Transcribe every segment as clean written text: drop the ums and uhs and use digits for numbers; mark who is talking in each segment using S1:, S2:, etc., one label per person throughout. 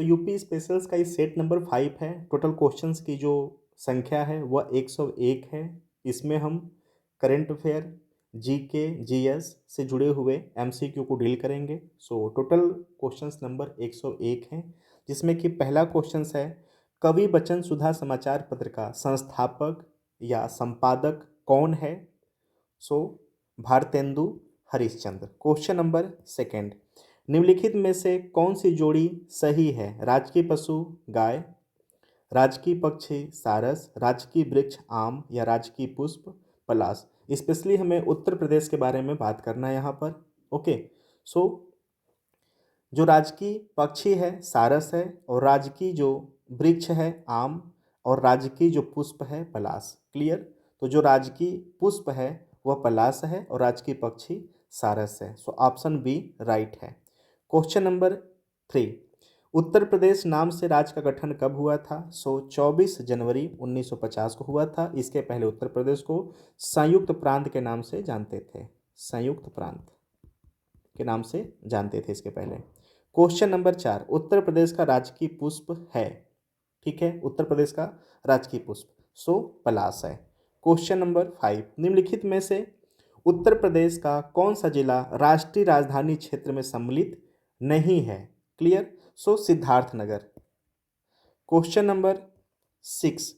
S1: तो UP specials का ये सेट नंबर 5 है। टोटल क्वेश्चंस की जो संख्या है वह 101 है। इसमें हम करंट अफेयर, जीके, जीएस से जुड़े हुए एमसीक्यू को डील करेंगे। सो टोटल क्वेश्चंस नंबर 101 हैं, जिसमें कि पहला क्वेश्चंस है, कवि बचन सुधा समाचार पत्र का संस्थापक या संपादक कौन है? So Bharatendu Harishchandra. Question number second, निम्नलिखित में से कौन सी जोड़ी सही है? राजकीय पशु गाय, राजकीय पक्षी सारस, राजकीय वृक्ष आम या राजकीय पुष्प पलाश। स्पेशली हमें उत्तर प्रदेश के बारे में बात करना है यहाँ पर। ओके, सो जो राजकीय पक्षी है सारस है, और राजकीय जो वृक्ष है आम, और राजकीय जो पुष्प है पलाश। क्लियर? तो जो राजकीय पुष्प है वह पलाश है और राजकीय पक्षी सारस है। सो ऑप्शन बी राइट है। क्वेश्चन नंबर 3, उत्तर प्रदेश नाम से राज्य का गठन कब हुआ था? सो 24 जनवरी 1950 को हुआ था। इसके पहले उत्तर प्रदेश को संयुक्त प्रांत के नाम से जानते थे। संयुक्त प्रांत के नाम से जानते थे इसके पहले। क्वेश्चन नंबर 4, उत्तर प्रदेश का राजकीय पुष्प है। ठीक है, उत्तर प्रदेश का राजकीय पुष्प सो पलाश है। क्वेश्चन नंबर 5, निम्नलिखित में से उत्तर प्रदेश का कौन सा जिला राष्ट्रीय राजधानी क्षेत्र में सम्मिलित नहीं है? क्लियर? सो सिद्धार्थनगर। क्वेश्चन नंबर 6,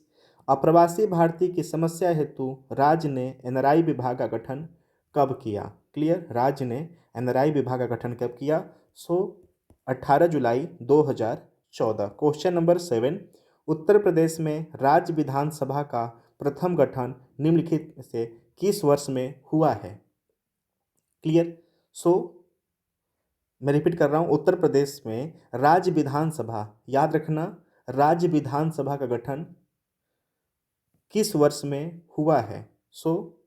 S1: अप्रवासी भारतीय की समस्या हेतु राज्य ने एनआरआई विभाग का गठन कब किया? क्लियर? राज्य ने एनआरआई विभाग का गठन कब किया? सो 18 जुलाई 2014। क्वेश्चन नंबर 7, उत्तर प्रदेश में राज्य विधानसभा का प्रथम गठन निम्नलिखित में से किस वर्ष में हुआ है? क्लियर? सो मैं रिपीट कर रहा हूँ, उत्तर प्रदेश में राज्य विधानसभा, याद रखना, राज्य विधानसभा का गठन किस वर्ष में हुआ है? सो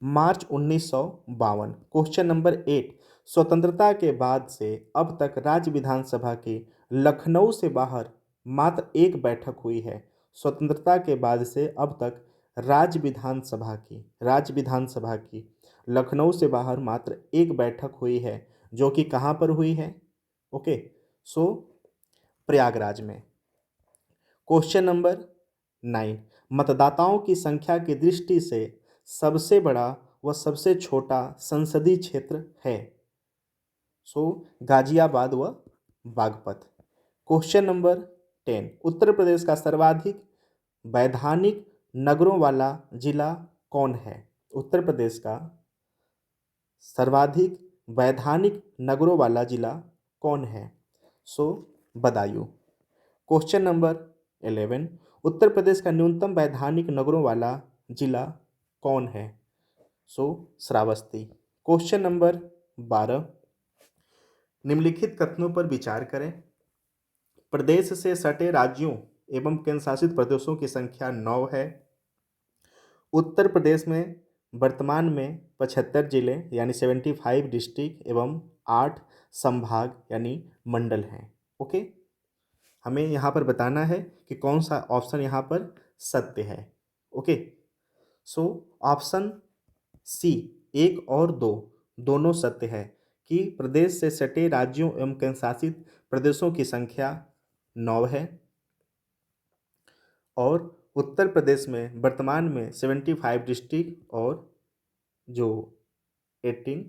S1: मार्च 1952। क्वेश्चन नंबर 8, स्वतंत्रता के बाद से अब तक राज्य विधानसभा की लखनऊ से बाहर मात्र एक बैठक हुई है। स्वतंत्रता के बाद से अब तक राज्य विधानसभा की लखनऊ से बाहर मात्र एक बैठक हुई है, जो कि कहाँ पर हुई है? ओके, सो प्रयागराज में। क्वेश्चन नंबर 9, मतदाताओं की संख्या की दृष्टि से सबसे बड़ा व सबसे छोटा संसदीय क्षेत्र है? सो गाजियाबाद व बागपत। क्वेश्चन नंबर 10, उत्तर प्रदेश का सर्वाधिक वैधानिक नगरों वाला जिला कौन है? उत्तर प्रदेश का सर्वाधिक वैधानिक नगरों वाला जिला कौन है? सो बदायूं। क्वेश्चन नंबर 11, उत्तर प्रदेश का न्यूनतम वैधानिक नगरों वाला जिला कौन है? सो श्रावस्ती। क्वेश्चन नंबर 12, निम्नलिखित कथनों पर विचार करें। प्रदेश से सटे राज्यों एवं केंद्र शासित प्रदेशों की संख्या 9 है। उत्तर प्रदेश में वर्तमान में 75 जिले यानी 75 डिस्ट्रिक्ट एवं 8 संभाग यानी मंडल हैं। ओके, हमें यहाँ पर बताना है कि कौन सा ऑप्शन यहाँ पर सत्य है। ओके, सो ऑप्शन सी 1 और 2 दोनों सत्य है कि प्रदेश से सटे राज्यों एवं केंद्र शासित प्रदेशों की संख्या 9 है, और उत्तर प्रदेश में वर्तमान में 75 डिस्ट्रिक्ट और जो 18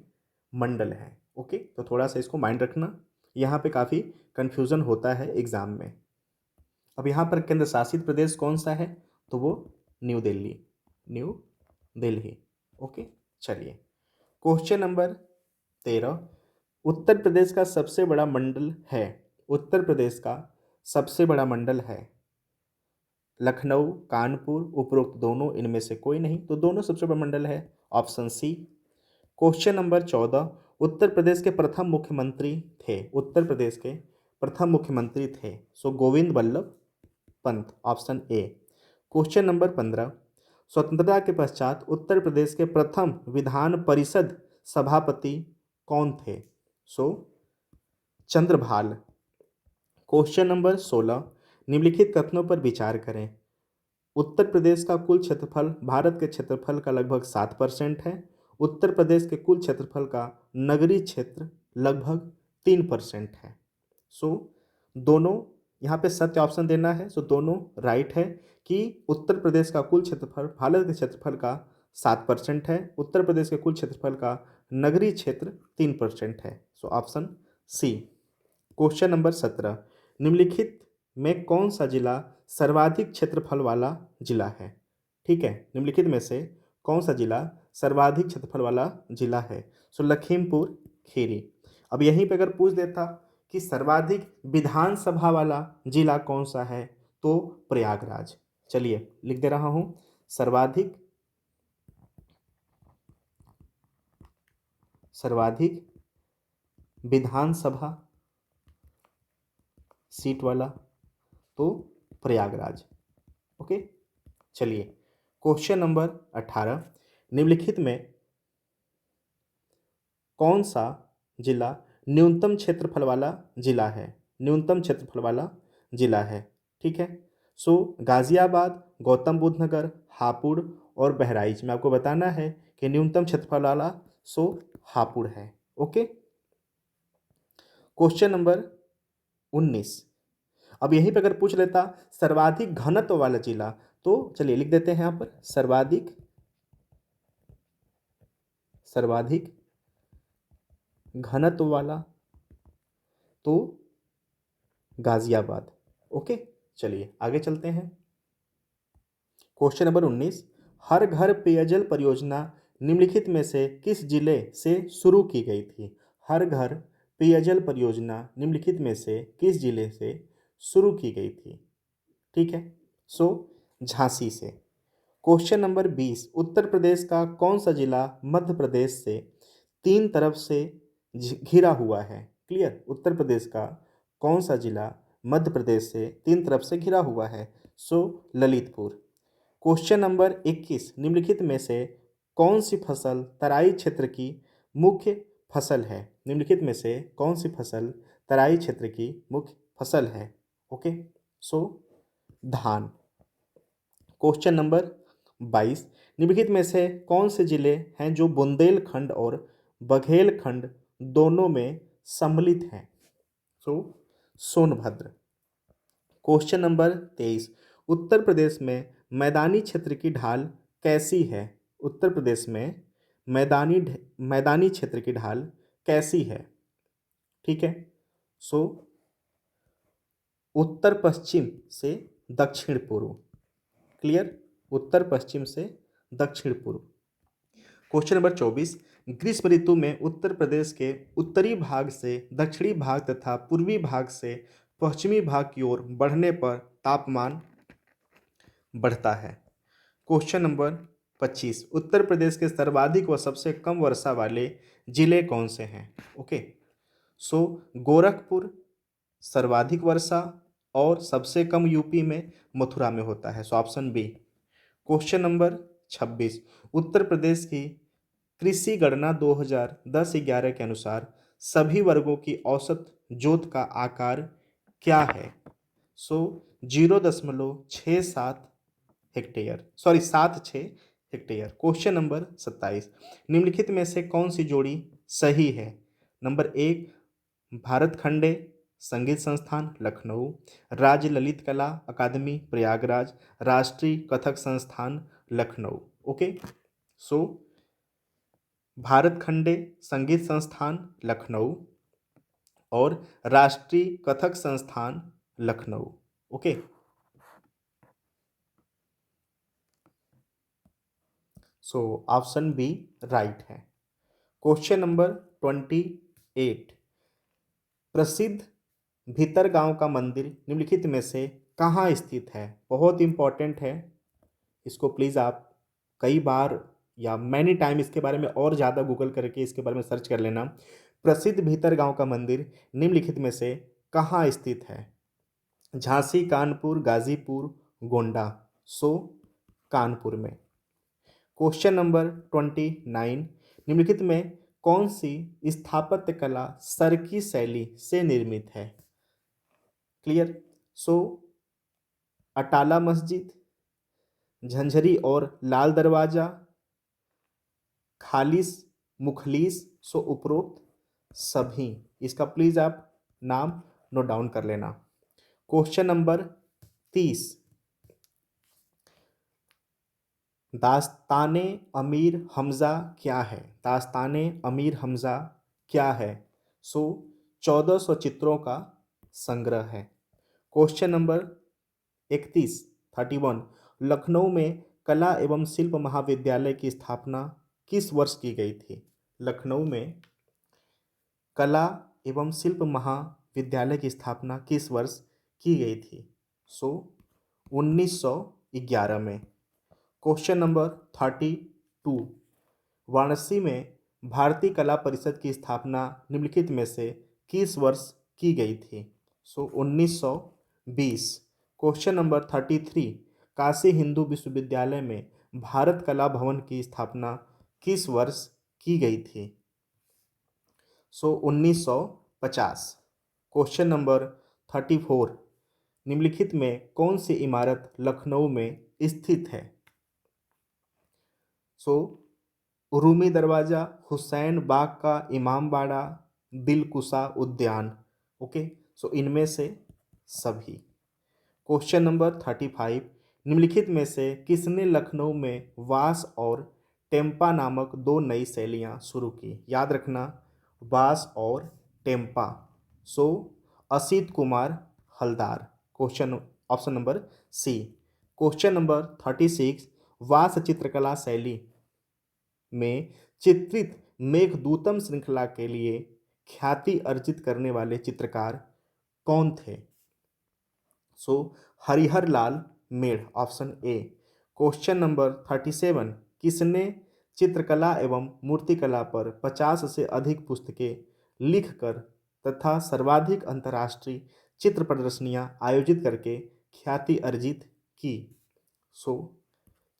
S1: मंडल हैं। ओके, तो थोड़ा सा इसको माइंड रखना, यहाँ पे काफ़ी कन्फ्यूज़न होता है एग्ज़ाम में। अब यहाँ पर केंद्र शासित प्रदेश कौन सा है? तो वो न्यू दिल्ली। ओके, चलिए क्वेश्चन नंबर 13, उत्तर प्रदेश का सबसे बड़ा मंडल है। उत्तर प्रदेश का सबसे बड़ा मंडल है लखनऊ, कानपुर, उपरोक्त दोनों, इनमें से कोई नहीं, तो दोनों सबसे बड़ा मंडल है। Option C. Question number 14, Uttar Pradesh के प्रथम मुख्यमंत्री थे। उत्तर प्रदेश के प्रथम मुख्यमंत्री थे so Govind Ballabh Pant. Option A. Question number 15, स्वतंत्रता के पश्चात उत्तर प्रदेश के प्रथम विधान परिषद सभापति कौन थे? सो चंद्रभाल। क्वेश्चन नंबर 16, निम्नलिखित कथनों पर विचार करें। उत्तर प्रदेश का कुल क्षेत्रफल भारत के क्षेत्रफल का लगभग 7% है। उत्तर प्रदेश के कुल क्षेत्रफल का नगरीय क्षेत्र लगभग 3% है। सो दोनों यहाँ पे सत्य ऑप्शन देना है, सो दोनों राइट है कि उत्तर प्रदेश का कुल क्षेत्रफल भारत के क्षेत्रफल का 7% है, उत्तर प्रदेश के कुल क्षेत्रफल का नगरीय क्षेत्र 3% है। So option C. Question number 17, निम्नलिखित में कौन सा जिला सर्वाधिक क्षेत्रफल वाला जिला है? ठीक है, निम्नलिखित में से कौन सा जिला सर्वाधिक क्षेत्रफल वाला जिला है? सो लखीमपुर खीरी। अब यहीं पे अगर पूछ देता कि सर्वाधिक विधानसभा वाला जिला कौन सा है, तो प्रयागराज। चलिए लिख दे रहा हूं, सर्वाधिक विधानसभा सीट वाला तो प्रयागराज। ओके, चलिए क्वेश्चन नंबर 18, निम्नलिखित में कौन सा जिला न्यूनतम क्षेत्रफल वाला जिला है? न्यूनतम क्षेत्रफल वाला जिला है, ठीक है। सो गाजियाबाद, गौतम बुद्ध नगर, हापुड़ और बहराइच में आपको बताना है कि न्यूनतम क्षेत्रफल वाला सो हापुड़ है। ओके, क्वेश्चन नंबर 19, अब यहीं पे अगर पूछ लेता सर्वाधिक घनत्व वाला जिला, तो चलिए लिख देते हैं यहाँ पर सर्वाधिक घनत्व वाला तो गाजियाबाद। ओके, चलिए आगे चलते हैं। क्वेश्चन नंबर 19, हर घर पेयजल परियोजना निम्नलिखित में से किस जिले से शुरू की गई थी? हर घर पेयजल परियोजना निम्नलिखित में से किस जिले से शुरू की गई थी? ठीक है, सो झांसी से। क्वेश्चन नंबर 20, उत्तर प्रदेश का कौन सा जिला मध्य प्रदेश से तीन तरफ से घिरा हुआ है? क्लियर, उत्तर प्रदेश का कौन सा जिला मध्य प्रदेश से तीन तरफ से घिरा हुआ है? सो ललितपुर। क्वेश्चन नंबर 21, निम्नलिखित में से कौन सी फसल तराई क्षेत्र की मुख्य फसल है? निम्नलिखित में से कौन सी फसल तराई क्षेत्र की मुख्य फसल है? ओके, सो धान। क्वेश्चन नंबर 22, निम्नलिखित में से कौन से जिले हैं जो बुंदेलखंड और बघेलखंड दोनों में सम्मिलित हैं? सो सोनभद्र। क्वेश्चन नंबर 23, उत्तर प्रदेश में मैदानी क्षेत्र की ढाल कैसी है? उत्तर प्रदेश में मैदानी क्षेत्र की ढाल कैसी है? ठीक है, सो उत्तर पश्चिम से दक्षिण पूर्व। क्लियर, उत्तर पश्चिम से दक्षिण पूर्व। क्वेश्चन नंबर 24, ग्रीष्म ऋतु में उत्तर प्रदेश के उत्तरी भाग से दक्षिणी भाग तथा पूर्वी भाग से पश्चिमी भाग की ओर बढ़ने पर तापमान बढ़ता है। क्वेश्चन नंबर 25, उत्तर प्रदेश के सर्वाधिक व सबसे कम वर्षा वाले जिले कौन से हैं? ओके, सो गोरखपुर सर्वाधिक वर्षा और सबसे कम यूपी में मथुरा में होता है। So option B. Question number 26, Uttar Pradesh की कृषि गणना 2010-11 के अनुसार सभी वर्गों की औसत जोत का आकार क्या है? सो 0.67 hectare, sorry 76 hectare. Question number 27, निम्नलिखित में से कौन सी जोड़ी सही है? नंबर 1, भारत खंडे संगीत संस्थान लखनऊ, राज्य ललित कला अकादमी प्रयागराज, राष्ट्रीय कथक संस्थान लखनऊ। ओके, सो भारत खंडे संगीत संस्थान लखनऊ और राष्ट्रीय कथक संस्थान Lucknow. Okay, so option B right है। क्वेश्चन नंबर 28, प्रसिद्ध भीतरगांव का मंदिर निम्नलिखित में से कहाँ स्थित है? बहुत इंपॉर्टेंट है, इसको प्लीज़ आप कई बार या मैनी टाइम इसके बारे में और ज़्यादा गूगल करके इसके बारे में सर्च कर लेना। प्रसिद्ध भीतरगांव का मंदिर निम्नलिखित में से कहाँ स्थित है? झांसी, कानपुर, गाजीपुर, गोंडा। सो कानपुर में। क्वेश्चन नंबर 29, निम्नलिखित में कौन सी स्थापत्य कला सरकी शैली से निर्मित है? क्लियर, सो अटाला मस्जिद, झंझरी और लाल दरवाजा, खालिस, मुखलिस, सो उपरोक्त सभी। इसका प्लीज आप नाम नोट डाउन कर लेना। क्वेश्चन नंबर 30, दास्ताने अमीर हमज़ा क्या है? दास्ताने अमीर हमज़ा क्या है? 1400 चित्रों का संग्रह है। क्वेश्चन नंबर 31, 31, लखनऊ में कला एवं शिल्प महाविद्यालय की स्थापना किस वर्ष की गई थी? लखनऊ में कला एवं शिल्प महाविद्यालय की स्थापना किस वर्ष की गई थी? 1911 में। क्वेश्चन नंबर 32, वाराणसी में भारतीय कला परिषद की स्थापना निम्नलिखित में से किस वर्ष की गई थी? 1920। क्वेश्चन नंबर 33, काशी हिंदू विश्वविद्यालय में भारत कला भवन की स्थापना किस वर्ष की गई थी? 1950। क्वेश्चन नंबर 34, निम्नलिखित में कौन सी इमारत लखनऊ में स्थित है? रूमी दरवाज़ा, हुसैन बाग का इमामबाड़ा, दिलकुशा उद्यान। ओके, इनमें से सभी। क्वेश्चन नंबर 35, निम्नलिखित में से किसने लखनऊ में वास और टेम्पा नामक दो नई शैलियाँ शुरू की? याद रखना, वास और tempera. Asit Kumar Haldar. Question option number C. Question number 36, wash चित्रकला शैली में चित्रित मेघदूतम श्रृंखला के लिए ख्याति अर्जित करने वाले चित्रकार कौन थे? हरिहर लाल मेढ़, ऑप्शन ए। क्वेश्चन नंबर 37, किसने चित्रकला एवं मूर्तिकला पर 50 से अधिक पुस्तकें लिखकर तथा सर्वाधिक अंतर्राष्ट्रीय चित्र प्रदर्शनियां आयोजित करके ख्याति अर्जित की?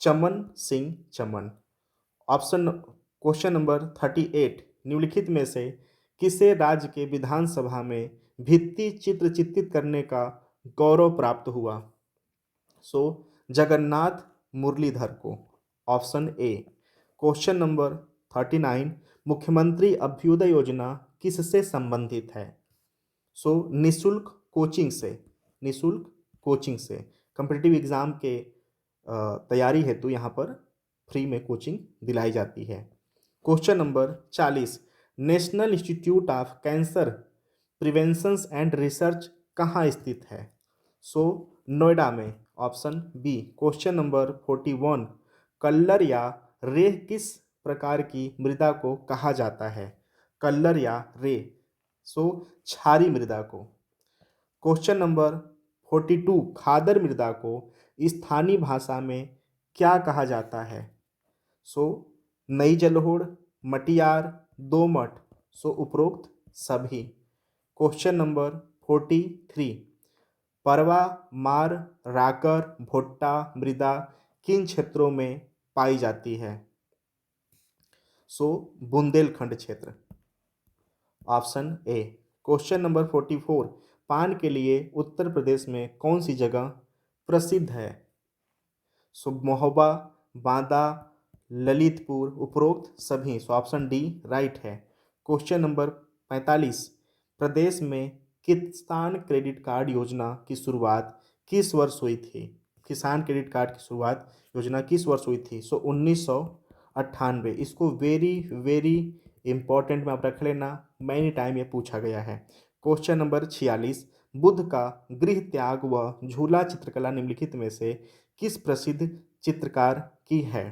S1: चमन सिंह चमन। ऑप्शन क्वेश्चन नंबर 38, निम्नलिखित में से किसे राज्य के विधानसभा में भित्ति चित्र चित्रित करने का गौरव प्राप्त हुआ? जगन्नाथ मुरलीधर को। Option A. क्वेश्चन नंबर 39, मुख्यमंत्री अभ्युदय योजना किससे संबंधित है? निशुल्क कोचिंग से। निशुल्क कोचिंग से कॉम्पिटिटिव एग्जाम के तैयारी हेतु यहाँ पर फ्री में कोचिंग दिलाई जाती है। Question number 40, national institute of cancer preventions and research कहाँ स्थित है? नोएडा में। Option B. क्वेश्चन नंबर 41, कल्लर या रेह किस प्रकार की मृदा को कहा जाता है? कल्लर या रेह, क्षारीय मृदा को। क्वेश्चन नंबर 42, खादर मृदा को स्थानीय भाषा में क्या कहा जाता है? नई जलोढ़, मटियार, दोमट। उपरोक्त सभी। क्वेश्चन नंबर 43, परवा, मार, राकर, भुट्टा मृदा किन क्षेत्रों में पाई जाती है? बुंदेलखंड क्षेत्र। Option A. क्वेश्चन नंबर 44, पान के लिए उत्तर प्रदेश में कौन सी जगह प्रसिद्ध है? महोबा, बांदा, ललितपुर। उपरोक्त सभी। ऑप्शन डी राइट है। क्वेश्चन नंबर 45, प्रदेश में किसान क्रेडिट कार्ड योजना की शुरुआत किस वर्ष हुई थी? किसान क्रेडिट कार्ड की शुरुआत योजना किस वर्ष हुई थी? 1998। इसको वेरी वेरी इंपॉर्टेंट में आप रख लेना, मैनी टाइम ये पूछा गया है। क्वेश्चन नंबर 46, बुद्ध का गृह त्याग व झूला चित्रकला निम्नलिखित में से किस प्रसिद्ध चित्रकार की है?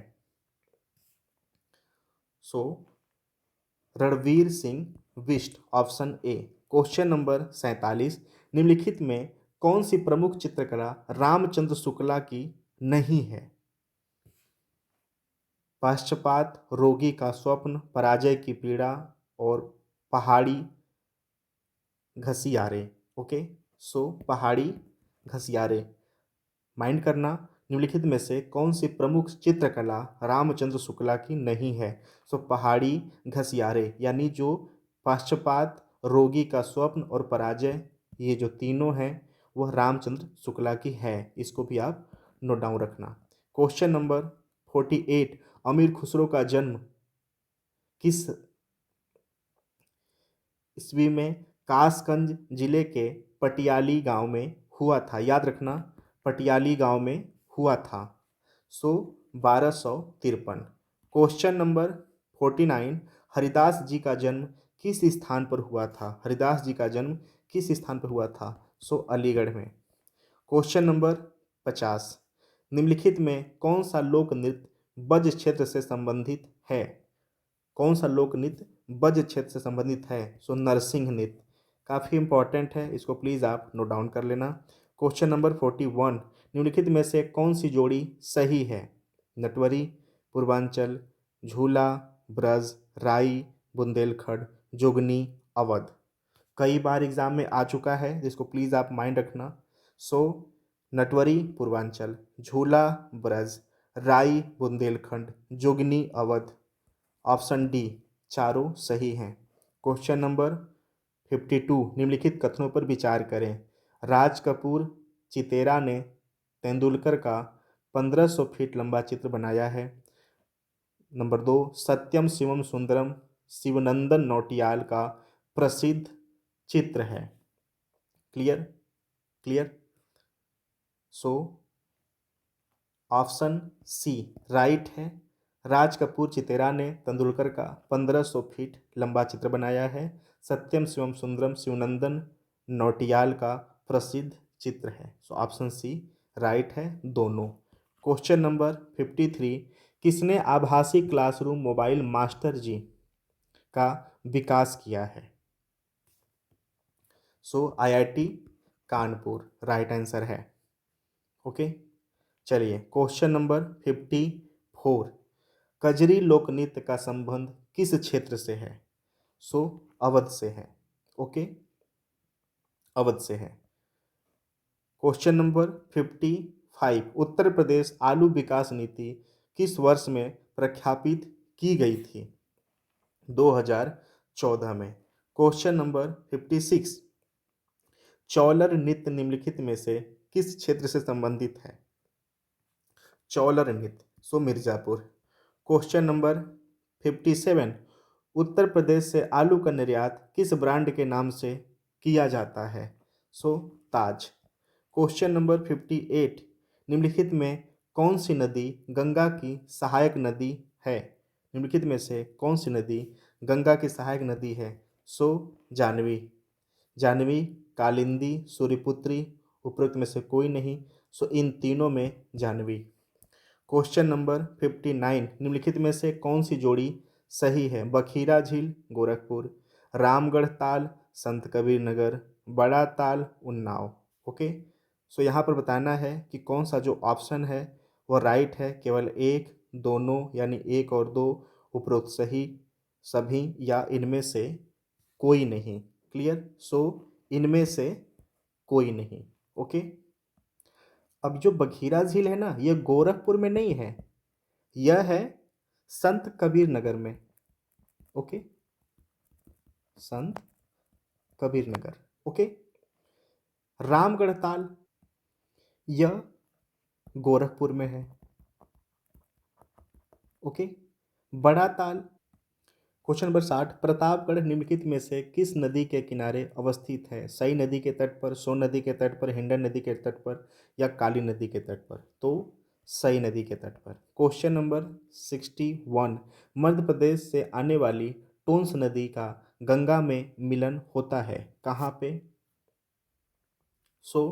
S1: Ranveer Singh Bisht. Option A. Question number 47, निम्नलिखित में कौन सी प्रमुख चित्रकला रामचंद्र शुक्ला की नहीं है? पक्षपात, रोगी का स्वप्न, पराजय की पीड़ा और पहाड़ी घसियारे। ओके, पहाड़ी घसियारे। माइंड करना, निम्नलिखित में से कौन सी प्रमुख चित्रकला रामचंद्र शुक्ला की नहीं है? पहाड़ी घसियारे, यानी जो पक्षपात, रोगी का स्वप्न और पराजय, ये जो तीनों हैं वह रामचंद्र शुक्ला की है। इसको भी आप नोट डाउन रखना। क्वेश्चन नंबर 48, अमीर खुसरो का जन्म किस ईस्वी में कासगंज जिले के पटियाली गांव में हुआ था। याद रखना, पटियाली गांव में हुआ था। सो 1253। क्वेश्चन नंबर 49, हरिदास जी का जन्म किस स्थान पर हुआ था? हरिदास जी का जन्म किस स्थान पर हुआ था? सो अलीगढ़ में। क्वेश्चन नंबर 50, निम्नलिखित में कौन सा लोक नृत्य ब्रज क्षेत्र से संबंधित है? कौन सा लोक नृत्य ब्रज क्षेत्र से संबंधित है? सो नरसिंह नृत्य। काफ़ी इंपॉर्टेंट है, इसको प्लीज़ आप नोट डाउन कर लेना। क्वेश्चन नंबर 41, निम्नलिखित में से कौन सी जोड़ी सही है? नटवरी, पूर्वांचल, झूला, ब्रज, राई, बुंदेलखंड, जोगनी, अवध। कई बार एग्जाम में आ चुका है, जिसको प्लीज़ आप माइंड रखना। सो नटवरी पूर्वांचल, झूला ब्रज, राई बुंदेलखंड, जोगनी अवध। ऑप्शन डी चारों सही हैं। क्वेश्चन नंबर 52, निम्नलिखित कथनों पर विचार करें। राज कपूर चितेरा ने तेंदुलकर का 1500 फीट लंबा चित्र बनाया है। नंबर 2, सत्यम शिवम सुंदरम शिवनंदन नौटियाल का प्रसिद्ध चित्र है। Clear? Clear? So option C right है। राज कपूर चितेरा ने तेंदुलकर का 1500 फीट लंबा चित्र बनाया है। सत्यम शिवम सुंदरम शिवनंदन नौटियाल का प्रसिद्ध चित्र है। सो ऑप्शन सी राइट है दोनों। क्वेश्चन नंबर 53, किसने आभासी क्लासरूम मोबाइल मास्टर जी का विकास किया है? सो आईआईटी कानपुर राइट आंसर है। ओके, चलिए क्वेश्चन नंबर 54, कजरी लोक नृत्य का संबंध किस क्षेत्र से है? सो अवध से है। ओके, अवध से है। क्वेश्चन नंबर 55, उत्तर प्रदेश आलू विकास नीति किस वर्ष में प्रख्यापित की गई थी? 2014 में। क्वेश्चन नंबर 56, चौलर नृत्य निम्नलिखित में से किस क्षेत्र से संबंधित है? चौलर नृत्य, सो मिर्जापुर। क्वेश्चन नंबर 57, उत्तर प्रदेश से आलू का निर्यात किस ब्रांड के नाम से किया जाता है? सो ताज। क्वेश्चन नंबर 58, निम्नलिखित में कौन सी नदी गंगा की सहायक नदी है? निम्नलिखित में से कौन सी नदी गंगा की सहायक नदी है? सो जानवी। जानवी, कालिंदी, सूर्यपुत्री, उपरोक्त में से कोई नहीं। सो इन तीनों में जानवी। क्वेश्चन नंबर 59, निम्नलिखित में से कौन सी जोड़ी सही है? बखीरा झील गोरखपुर, रामगढ़ ताल संत कबीर नगर, बड़ा ताल उन्नाव। ओके, सो यहाँ पर बताना है कि कौन सा जो ऑप्शन है वह राइट है। केवल एक, दोनों यानी एक और दो, उपरोक्त सही, सभी या इनमें से कोई नहीं। क्लियर? सो इनमें से कोई नहीं। ओके, अब जो बखीरा झील है ना, ये गोरखपुर में नहीं है, यह है संत कबीर नगर में। ओके, संत कबीर नगर। ओके, रामगढ़ ताल यह गोरखपुर में है। ओके, बड़ा ताल। क्वेश्चन नंबर 60, प्रतापगढ़ निम्नलिखित में से किस नदी के किनारे अवस्थित है? सई नदी के तट पर, सोन नदी के तट पर, हिंडन नदी के तट पर या काली नदी के तट पर? तो सई नदी के तट पर। क्वेश्चन नंबर 61, मध्य प्रदेश से आने वाली टोंस नदी का गंगा में मिलन होता है, कहाँ पे? सो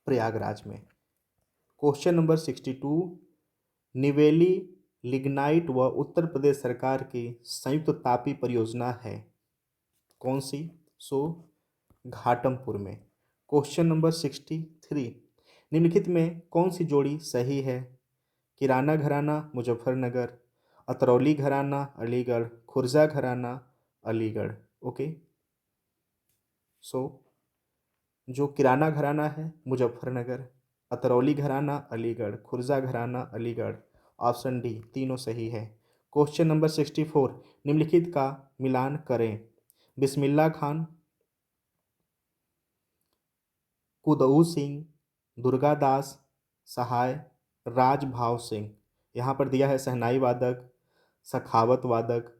S1: प्रयागराज में। क्वेश्चन नंबर 62, निवेली लिग्नाइट व उत्तर प्रदेश सरकार की संयुक्त तापी परियोजना है, कौन सी? सो घाटमपुर में। क्वेश्चन नंबर 63, निम्नलिखित में कौन सी जोड़ी सही है? किराना घराना मुजफ्फरनगर, अतरौली घराना अलीगढ़, खुर्जा घराना अलीगढ़। ओके, सो जो किराना घराना है मुजफ्फरनगर, अतरौली घराना अलीगढ़, खुर्जा घराना अलीगढ़। ऑप्शन डी तीनों सही है। क्वेश्चन नंबर 64, निम्नलिखित का मिलान करें। बिस्मिल्ला खान, कुदऊ सिंह, दुर्गादास सहाय, राजभाव सिंह। यहाँ पर दिया है शहनाई वादक, सखावत वादक,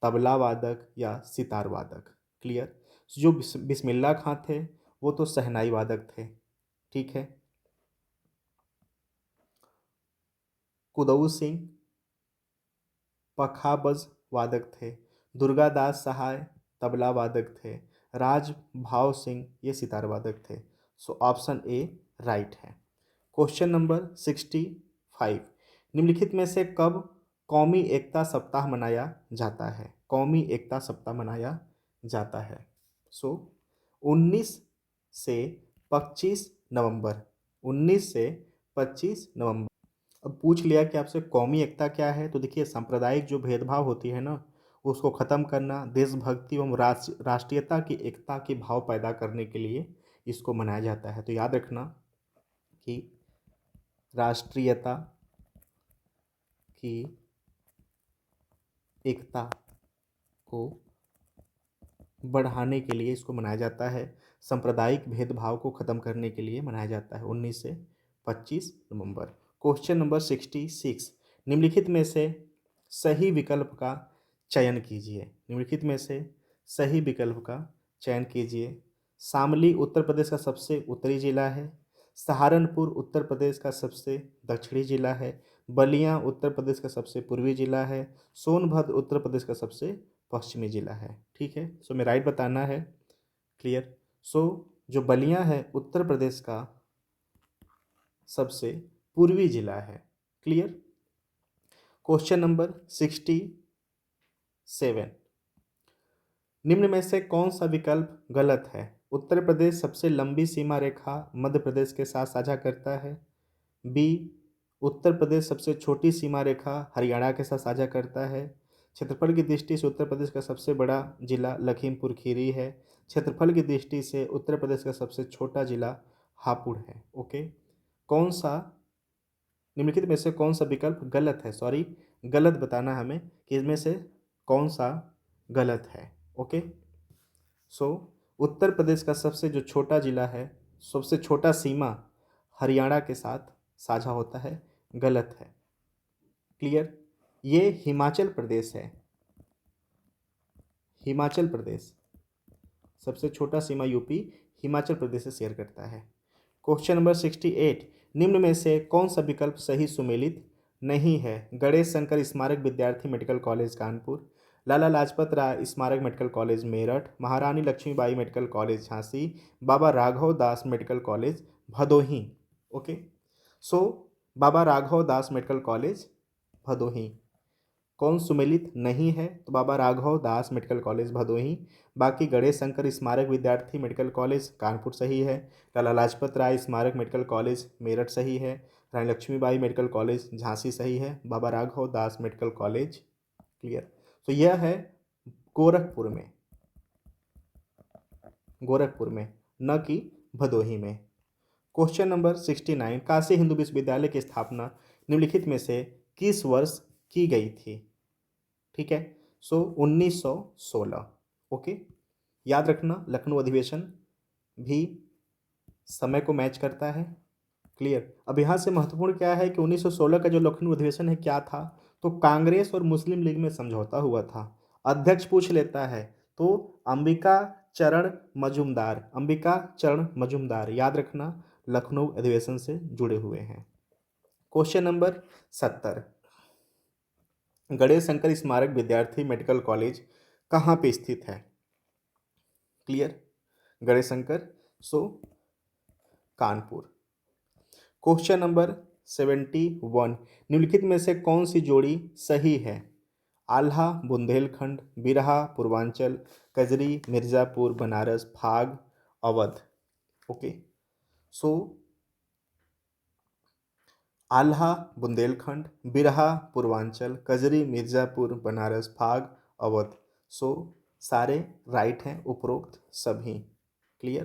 S1: तबला वादक या सितार वादक। क्लियर? जो बिस्मिल्लाह खां थे वो तो शहनाई वादक थे। ठीक है। कुदऊ सिंह पखाबज वादक थे। दुर्गादास सहाय तबला वादक थे। राज भाव सिंह ये सितार वादक थे। सो ऑप्शन ए राइट है। क्वेश्चन नंबर 65, निम्नलिखित में से कब कौमी एकता सप्ताह मनाया जाता है? कौमी एकता सप्ताह मनाया जाता है। सो 19 से 25 नवंबर, 19 से 25 नवंबर। अब पूछ लिया कि आपसे कौमी एकता क्या है, तो देखिए सांप्रदायिक जो भेदभाव होती है ना उसको ख़त्म करना, देशभक्ति एवं राष्ट्रीयता की एकता के भाव पैदा करने के लिए इसको मनाया जाता है। तो याद रखना कि राष्ट्रीयता की एकता को बढ़ाने के लिए इसको मनाया जाता है। सांप्रदायिक भेदभाव को ख़त्म करने के लिए मनाया जाता है 19 से 25 नवंबर। क्वेश्चन नंबर 66, निम्नलिखित में से सही विकल्प का चयन कीजिए। निम्नलिखित में से सही विकल्प का चयन कीजिए। शामली उत्तर प्रदेश का सबसे उत्तरी जिला है। सहारनपुर उत्तर प्रदेश का सबसे दक्षिणी जिला है। बलिया उत्तर प्रदेश का सबसे पूर्वी जिला है। सोनभद्र उत्तर प्रदेश का सबसे पश्चिमी जिला है। ठीक है, सो मैं राइट बताना है। क्लियर। सो जो बलिया है उत्तर प्रदेश का सबसे पूर्वी जिला है। क्लियर। क्वेश्चन नंबर 67, निम्न में से कौन सा विकल्प गलत है? उत्तर प्रदेश सबसे लंबी सीमा रेखा मध्य प्रदेश के साथ साझा करता है। बी, उत्तर प्रदेश सबसे छोटी सीमा रेखा हरियाणा के साथ साझा करता है। क्षेत्रफल की दृष्टि से उत्तर प्रदेश का सबसे बड़ा जिला लखीमपुर खीरी है। क्षेत्रफल की दृष्टि से उत्तर प्रदेश का सबसे छोटा जिला हापुड़ है। ओके, कौन सा निम्नलिखित में से कौन सा विकल्प गलत है? सॉरी, गलत बताना हमें कि इसमें से कौन सा गलत है। ओके, सो उत्तर प्रदेश का सबसे जो छोटा जिला है, सबसे छोटा सीमा हरियाणा के साथ साझा होता है, गलत है। क्लियर। ये हिमाचल प्रदेश है। हिमाचल प्रदेश सबसे छोटा सीमा यूपी हिमाचल प्रदेश से शेयर करता है। क्वेश्चन नंबर 68, निम्न में से कौन सा विकल्प सही सुमेलित नहीं है? गणेश शंकर स्मारक विद्यार्थी मेडिकल कॉलेज कानपुर, लाला लाजपत राय स्मारक मेडिकल कॉलेज मेरठ, महारानी लक्ष्मीबाई मेडिकल कॉलेज झांसी, बाबा राघव दास मेडिकल कॉलेज भदोही। ओके, सो बाबा राघव दास मेडिकल कॉलेज भदोही कौन सुमेलित नहीं है? तो बाबा राघव दास मेडिकल कॉलेज भदोही। बाकी गणेश शंकर स्मारक विद्यार्थी मेडिकल कॉलेज कानपुर सही है। लाला लाजपत राय स्मारक मेडिकल कॉलेज मेरठ सही है। रानी लक्ष्मीबाई मेडिकल कॉलेज झांसी सही है। बाबा राघव दास मेडिकल कॉलेज। क्लियर। तो यह है गोरखपुर में, गोरखपुर में, न कि भदोही में। क्वेश्चन नंबर 69, काशी हिंदू विश्वविद्यालय की स्थापना निम्नलिखित में से किस वर्ष की गई थी? ठीक है, सो 1916। ओके, याद रखना लखनऊ अधिवेशन भी समय को मैच करता है। क्लियर। अब यहाँ से महत्वपूर्ण क्या है कि 1916 का जो लखनऊ अधिवेशन है क्या था? तो कांग्रेस और मुस्लिम लीग में समझौता हुआ था। अध्यक्ष पूछ लेता है तो अंबिका चरण मजूमदार, अंबिका चरण मजूमदार, याद रखना लखनऊ अधिवेशन से जुड़े हुए हैं। क्वेश्चन नंबर 70, गणेश शंकर स्मारक विद्यार्थी मेडिकल कॉलेज कहाँ पे स्थित है? क्लियर। गणेश शंकर, सो कानपुर। क्वेश्चन नंबर 71, निम्नलिखित में से कौन सी जोड़ी सही है? आल्हा बुंदेलखंड, बिरहा पूर्वांचल, कजरी मिर्ज़ापुर बनारस, फाग अवध। ओके, सो आल्हा बुंदेलखंड, बिरहा पूर्वांचल, कजरी मिर्ज़ापुर बनारस, फाग अवध। सो सारे राइट हैं उपरोक्त सभी। क्लियर।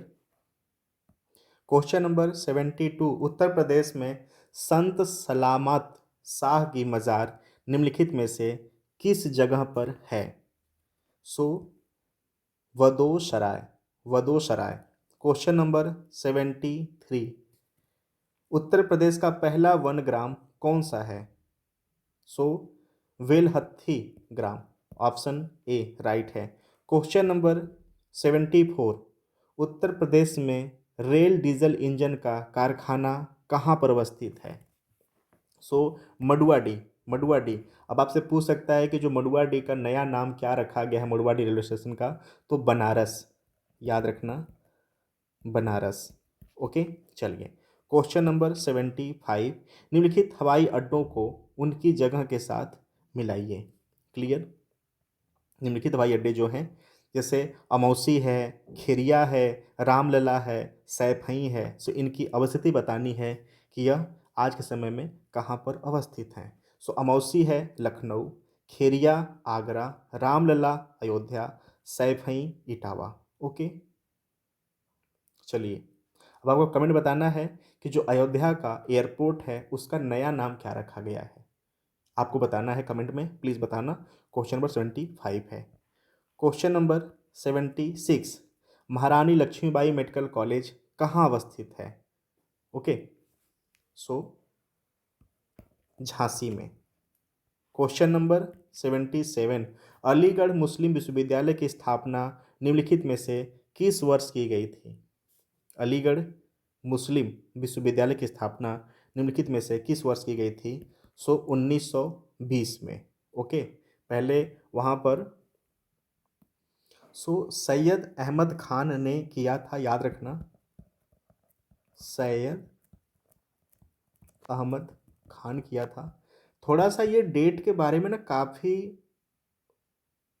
S1: क्वेश्चन नंबर 72, उत्तर प्रदेश में संत सलामत शाह की मज़ार निम्नलिखित में से किस जगह पर है? सो वदोसराय, वदोसराय। क्वेश्चन नंबर 73, उत्तर प्रदेश का पहला वन ग्राम कौन सा है? सो वेलहत्थी ग्राम, ऑप्शन ए राइट है। क्वेश्चन नंबर 74 उत्तर प्रदेश में रेल डीजल इंजन का कारखाना कहाँ पर अवस्थित है? मडुआडी। मडुआडी। अब आपसे पूछ सकता है कि जो मडुआडी का नया नाम क्या रखा गया है मडुआडी रेलवे स्टेशन का, तो बनारस। याद रखना, बनारस। ओके, चलिए। क्वेश्चन नंबर 75, निम्नलिखित हवाई अड्डों को उनकी जगह के साथ मिलाइए। क्लियर? निम्नलिखित हवाई अड्डे जो हैं, जैसे अमौसी है, खेरिया है, रामलला है, सैफई है, सो इनकी अवस्थिति बतानी है कि यह आज के समय में कहाँ पर अवस्थित हैं। अमौसी है लखनऊ, खेरिया आगरा, रामलला अयोध्या, सैफई इटावा। ओके, चलिए। अब आपको कमेंट बताना है कि जो अयोध्या का एयरपोर्ट है उसका नया नाम क्या रखा गया है। आपको बताना है कमेंट में, प्लीज़ बताना। क्वेश्चन नंबर 75 है। क्वेश्चन नंबर 76, महारानी लक्ष्मीबाई मेडिकल कॉलेज कहाँ अवस्थित है? ओके, सो झांसी में। क्वेश्चन नंबर 77, अलीगढ़ मुस्लिम विश्वविद्यालय की स्थापना निम्नलिखित में से किस वर्ष की गई थी? अलीगढ़ मुस्लिम विश्वविद्यालय की स्थापना निम्नलिखित में से किस वर्ष की गई थी? 1920 में। ओके, पहले वहाँ पर सैयद अहमद खान ने किया था, याद रखना, सैयद अहमद खान किया था। थोड़ा सा ये डेट के बारे में ना काफ़ी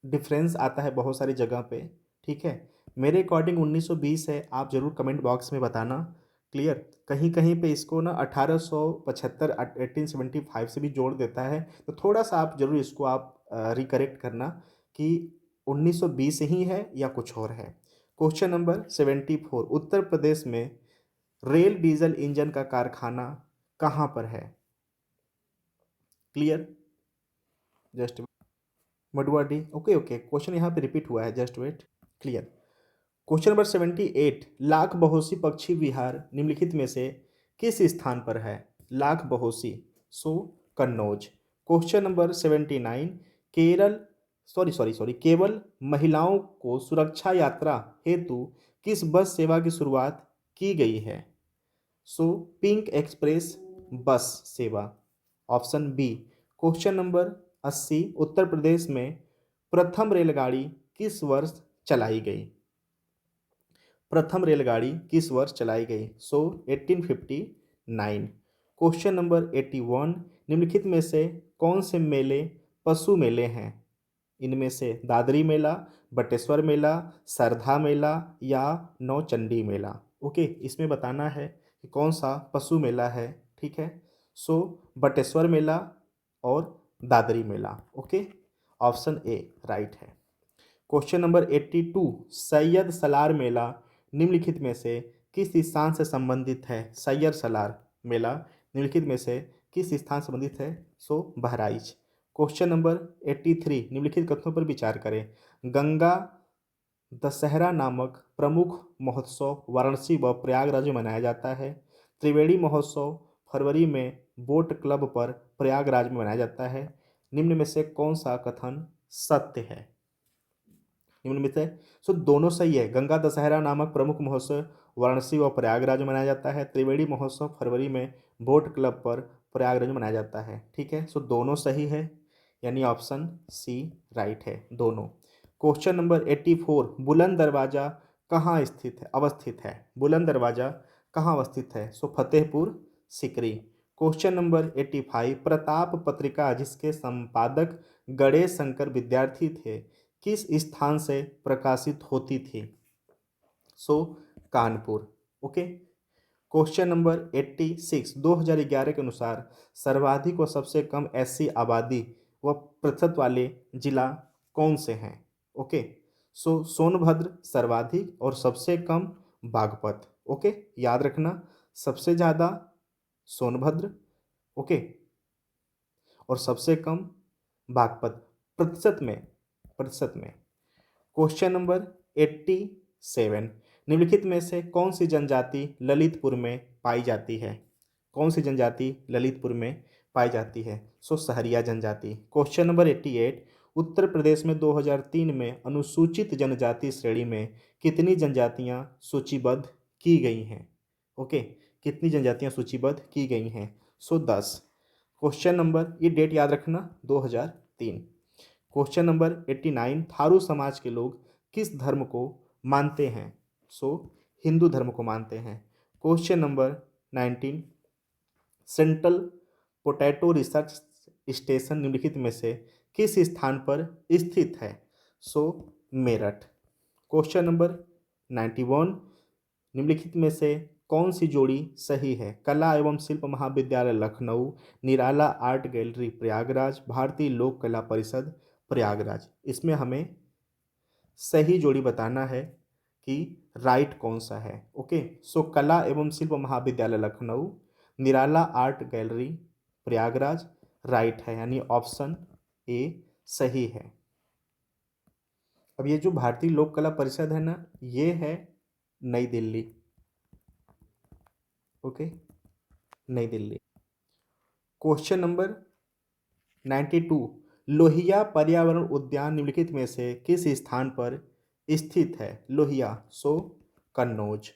S1: डिफरेंस आता है बहुत सारी जगह पे, ठीक है। मेरे अकॉर्डिंग 1920 है, आप ज़रूर कमेंट बॉक्स में बताना। क्लियर? कहीं कहीं पे इसको ना 1875 1875 से भी जोड़ देता है, तो थोड़ा सा आप ज़रूर इसको आप रिकरेक्ट करना कि 1920 ही है या कुछ और है। क्वेश्चन नंबर 74, उत्तर प्रदेश में रेल डीजल इंजन का कारखाना कहाँ पर है? Clear? Just Maduadih. Okay okay, question यहाँ पे रिपीट हुआ है, just wait. Clear? Question number 78, Lakh Bahosi पक्षी विहार निम्नलिखित में से किस स्थान पर है? Lakh Bahosi, so Kannauj. Question number 79, Kerala sorry sorry sorry केवल महिलाओं को सुरक्षा यात्रा हेतु किस बस सेवा की शुरुआत की गई है? पिंक एक्सप्रेस बस सेवा। Option B. Question number 80, Uttar Pradesh में प्रथम रेलगाड़ी किस वर्ष चलाई गई? प्रथम रेलगाड़ी किस वर्ष चलाई गई? 1859। क्वेश्चन नंबर 81, निम्नलिखित में से कौन से मेले पशु मेले हैं? इनमें से दादरी मेला, बटेश्वर मेला, सरधा मेला या नौचंडी मेला। ओके, इसमें बताना है कि कौन सा पशु मेला है, ठीक है। बटेश्वर मेला और दादरी मेला। ओके, ऑप्शन ए राइट है। क्वेश्चन नंबर 82, सैयद सलार मेला निम्नलिखित में से किस स्थान से संबंधित है? सैयद सलार मेला निम्नलिखित में से किस स्थान से संबंधित है? बहराइच। क्वेश्चन नंबर 83, निम्नलिखित कथनों पर विचार करें। गंगा दशहरा नामक प्रमुख महोत्सव वाराणसी व प्रयागराज में मनाया जाता है। त्रिवेणी महोत्सव फरवरी में बोट क्लब पर प्रयागराज में मनाया जाता है। निम्न में से कौन सा कथन सत्य है? निम्नलिखित है, दोनों सही है। गंगा दशहरा नामक प्रमुख महोत्सव वाराणसी व प्रयागराज में मनाया जाता है। त्रिवेणी महोत्सव फरवरी में बोट क्लब पर प्रयागराज में मनाया जाता है, ठीक है। दोनों सही है, यानी ऑप्शन सी राइट है, दोनों। क्वेश्चन नंबर 84, बुलंद दरवाजा कहाँ स्थित है अवस्थित है? बुलंद दरवाजा कहाँ अवस्थित है? फतेहपुर सिकरी। क्वेश्चन नंबर 85, प्रताप पत्रिका जिसके संपादक गणेश शंकर विद्यार्थी थे किस स्थान से प्रकाशित होती थी? कानपुर। ओके। क्वेश्चन नंबर 86, 2011 के अनुसार सर्वाधिक व सबसे कम एससी आबादी व प्रतिशत वाले जिला कौन से हैं? ओके, सोनभद्र सर्वाधिक और सबसे कम बागपत। ओके, याद रखना, सबसे ज़्यादा सोनभद्र, ओके, और सबसे कम बागपत प्रतिशत में, प्रतिशत में। क्वेश्चन नंबर 87, निम्नलिखित में से कौन सी जनजाति ललितपुर में पाई जाती है? कौन सी जनजाति ललितपुर में पाई जाती है? सहरिया जनजाति। क्वेश्चन नंबर 88, उत्तर प्रदेश में 2003 में अनुसूचित जनजाति श्रेणी में कितनी जनजातियां सूचीबद्ध की गई हैं? ओके, कितनी जनजातियां सूचीबद्ध की गई हैं? 10। क्वेश्चन नंबर, ये डेट याद रखना, 2003। क्वेश्चन नंबर 89, थारू समाज के लोग किस धर्म को मानते हैं? हिंदू धर्म को मानते हैं। Question number 19, central potato research station निम्नलिखित में से किस स्थान पर स्थित है? मेरठ। क्वेश्चन नंबर 91, निम्नलिखित में से कौन सी जोड़ी सही है? कला एवं शिल्प महाविद्यालय लखनऊ, निराला आर्ट गैलरी प्रयागराज, भारतीय लोक कला परिषद प्रयागराज। इसमें हमें सही जोड़ी बताना है कि राइट कौन सा है। ओके, कला एवं शिल्प महाविद्यालय लखनऊ, निराला आर्ट गैलरी प्रयागराज राइट है, यानी ऑप्शन ए सही है। अब ये जो भारतीय लोक कला परिषद है ना, ये है नई दिल्ली। ओके, नई दिल्ली। क्वेश्चन नंबर 92, लोहिया पर्यावरण उद्यान निम्नलिखित में से किस स्थान पर स्थित है? लोहिया, कन्नौज।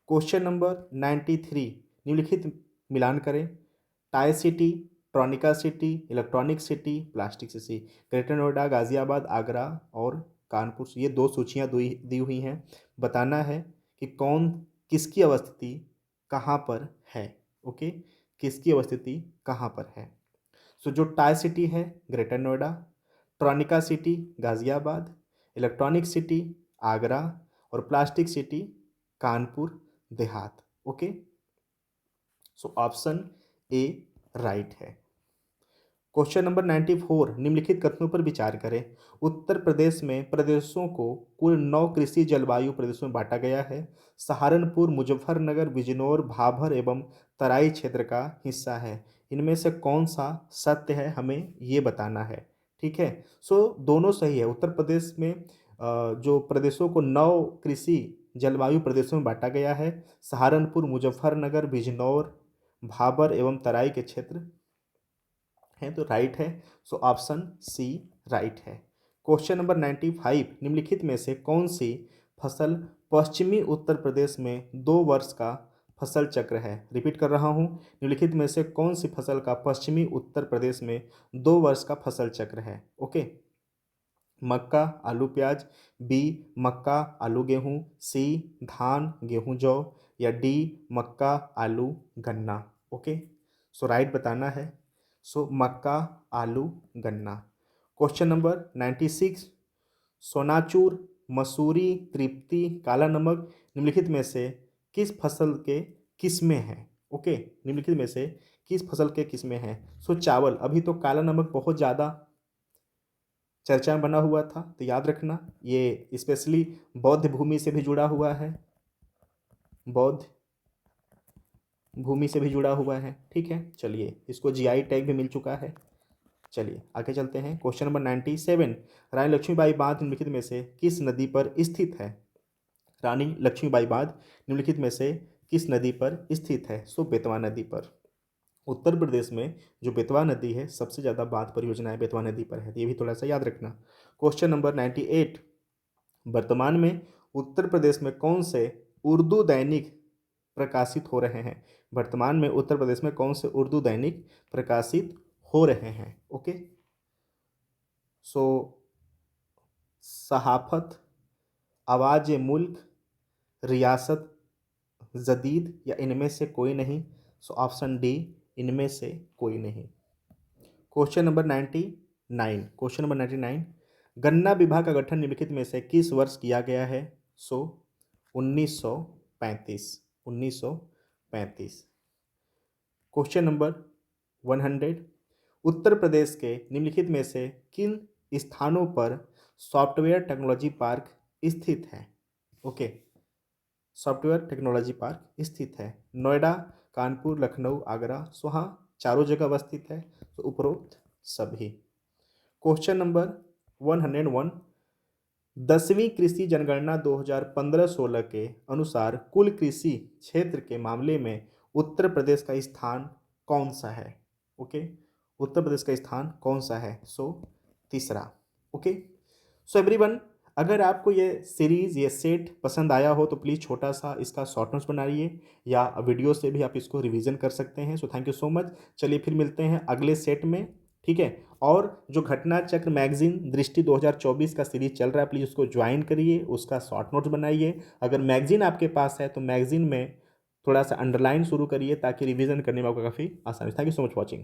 S1: क्वेश्चन नंबर 93, निम्नलिखित मिलान करें। Tie city, tronica city, electronic city, plastic city. Greater Noida, Ghaziabad, Agra और कानपुर, ये 2 सूचियाँ दी हुई हैं। बताना है कि कौन किसकी अवस्थिति कहाँ पर है। ओके, किसकी अवस्थिति कहाँ पर है? जो टाई सिटी है greater Noida, tronica city Ghaziabad, electronic city Agra और plastic city Kanpur Dehat. Okay, option A right है। क्वेश्चन नंबर 94, निम्नलिखित कथनों पर विचार करें। उत्तर प्रदेश में प्रदेशों को कुल 9 कृषि जलवायु प्रदेशों में बांटा गया है। सहारनपुर, मुजफ्फरनगर, बिजनौर, भाभर एवं तराई क्षेत्र का हिस्सा है। इनमें से कौन सा सत्य है, हमें ये बताना है। ठीक है, दोनों सही है। उत्तर प्रदेश में जो प्रदेशों को 9 कृषि जलवायु प्रदेशों में बांटा गया है। सहारनपुर, मुजफ्फरनगर, बिजनौर, भाभर एवं तराई के क्षेत्र है, तो राइट है। ऑप्शन सी राइट है। क्वेश्चन नंबर 95, निम्नलिखित में से कौन सी फसल पश्चिमी उत्तर प्रदेश में 2 वर्ष का फसल चक्र है? रिपीट कर रहा हूं, निम्नलिखित में से कौन सी फसल का पश्चिमी उत्तर प्रदेश में 2 वर्ष का फसल चक्र है? ओके, मक्का, आलू प्याज, बी मक्का, आलू गेहूं, सी धान गेहूं जौ, या डी मक्का, आलू गन्ना। ओके, राइट बताना है। मक्का, आलू, गन्ना। क्वेश्चन नंबर 96, सोनाचूर, मसूरी, तृप्ति, काला नमक निम्नलिखित में से किस फसल के किस्में हैं? ओके, निम्नलिखित में से किस फसल के किस्में हैं? चावल। अभी तो काला नमक बहुत ज़्यादा चर्चा में बना हुआ था, तो याद रखना ये स्पेशली बौद्ध भूमि से भी जुड़ा हुआ है, बौद्ध भूमि से भी जुड़ा हुआ है। ठीक है, चलिए, इसको जीआई टैग भी मिल चुका है। चलिए आगे चलते हैं। क्वेश्चन नंबर 97, रानी लक्ष्मीबाई बांध निम्नलिखित में से किस नदी पर स्थित है? रानी लक्ष्मीबाई बांध निम्नलिखित में से किस नदी पर स्थित है? बेतवा नदी पर। उत्तर प्रदेश में जो बेतवा नदी है, सबसे ज़्यादा बांध परियोजनाएं बेतवा नदी पर है, ये भी थोड़ा सा याद रखना। क्वेश्चन नंबर 98, वर्तमान में उत्तर प्रदेश में कौन से उर्दू दैनिक प्रकाशित हो रहे हैं? वर्तमान में उत्तर प्रदेश में कौन से उर्दू दैनिक प्रकाशित हो रहे हैं? ओके, सहाफत, आवाज़ मुल्क, रियासत जदीद, या इनमें से कोई नहीं? ऑप्शन डी इनमें से कोई नहीं। क्वेश्चन नंबर 99, क्वेश्चन नंबर 99, गन्ना विभाग का गठन निम्नलिखित में से किस वर्ष किया गया है? 1935, 1935। क्वेश्चन नंबर 100, उत्तर प्रदेश के निम्नलिखित में से किन स्थानों पर सॉफ्टवेयर टेक्नोलॉजी पार्क स्थित है? ओके, सॉफ्टवेयर टेक्नोलॉजी पार्क स्थित है नोएडा, कानपुर, लखनऊ, आगरा। हाँ, चारों जगह अवस्थित है, तो उपरोक्त सभी। क्वेश्चन नंबर 101, 10वीं कृषि जनगणना 2015-16 के अनुसार कुल कृषि क्षेत्र के मामले में उत्तर प्रदेश का स्थान कौन सा है? ओके, उत्तर प्रदेश का स्थान कौन सा है? तीसरा। ओके, सो एवरीवन, अगर आपको ये सीरीज़, ये सेट पसंद आया हो तो प्लीज़ छोटा सा इसका शॉर्ट नोट्स बनाइए या वीडियो से भी आप इसको रिवीजन कर सकते हैं। So thank you so much. चलिए फिर मिलते हैं अगले सेट में, ठीक है। और जो घटना चक्र मैगजीन दृष्टि 2024 का सीरीज चल रहा है, प्लीज़ उसको ज्वाइन करिए, उसका शॉर्ट नोट्स बनाइए। अगर मैगजीन आपके पास है तो मैगजीन में थोड़ा सा अंडरलाइन शुरू करिए ताकि रिवीजन करने में आपको काफ़ी आसानी। Thank you so much watching.